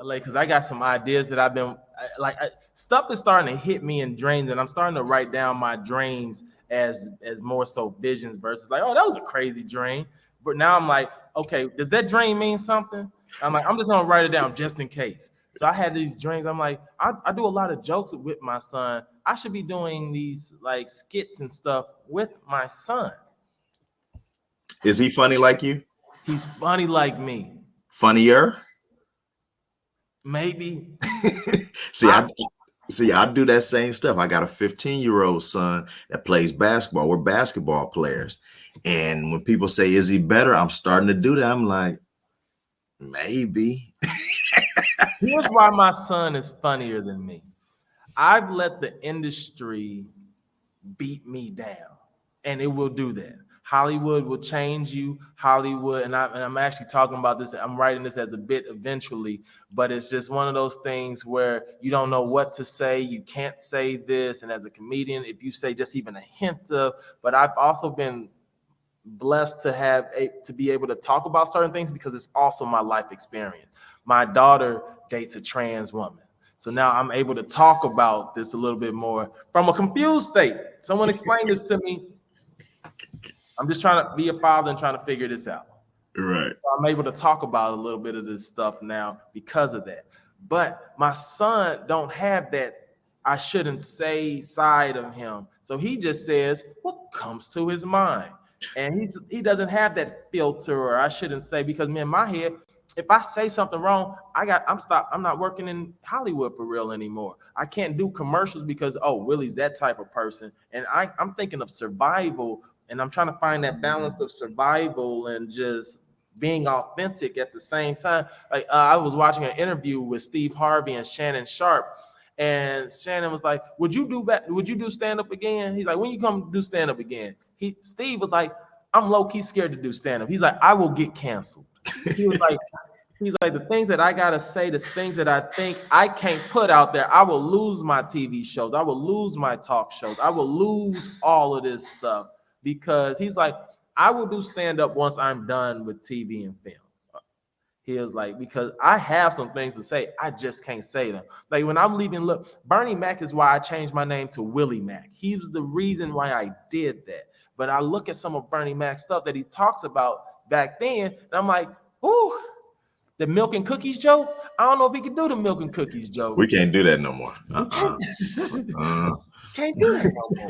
like, because I got some ideas that I've been stuff is starting to hit me in dreams, and I'm starting to write down my dreams as more so visions versus like, oh, that was a crazy dream. But now I'm like, okay, does that dream mean something? I'm like, I'm just gonna write it down just in case. So I had these dreams. I'm like, I do a lot of jokes with my son. I should be doing these like skits and stuff with my son. Is he funny like you? He's funny like me. Funnier? Maybe. See, I do that same stuff. I got a 15-year-old son that plays basketball. We're basketball players. And when people say, is he better? I'm starting to do that. I'm like, maybe. Here's why my son is funnier than me. I've let the industry beat me down, and it will do that. Hollywood will change you. Hollywood, and I'm actually talking about this. I'm writing this as a bit eventually, but it's just one of those things where you don't know what to say. You can't say this, and as a comedian, if you say just even a hint of, but I've also been blessed to be able to talk about certain things because it's also my life experience. My daughter dates a trans woman. So now I'm able to talk about this a little bit more from a confused state. Someone explained this to me. I'm just trying to be a father and trying to figure this out. Right. So I'm able to talk about a little bit of this stuff now because of that. But my son don't have that I shouldn't say side of him. So he just says what comes to his mind. And he doesn't have that filter, or I shouldn't say, because in my head, if I say something wrong, I'm not working in Hollywood for real anymore. I can't do commercials because, oh, Willie's that type of person. And I'm thinking of survival, and I'm trying to find that balance of survival and just being authentic at the same time. Like I was watching an interview with Steve Harvey and Shannon Sharp, and Shannon was like, Would you do stand-up again? He's like, when you come do stand-up again? Steve was like, I'm low-key scared to do stand-up. He's like, I will get canceled. He was like, the things that I gotta say, the things that I think I can't put out there, I will lose my TV shows, I will lose my talk shows, I will lose all of this stuff, because he's like, I will do stand-up once I'm done with TV and film. He was like, because I have some things to say, I just can't say them. Like when I'm leaving, look, Bernie Mac is why I changed my name to Willie Macc. He was the reason why I did that. But I look at some of Bernie Mac's stuff that he talks about back then, and I'm like, ooh, the milk and cookies joke? I don't know if he can do the milk and cookies joke. We can't do that no more. Can't do that no more.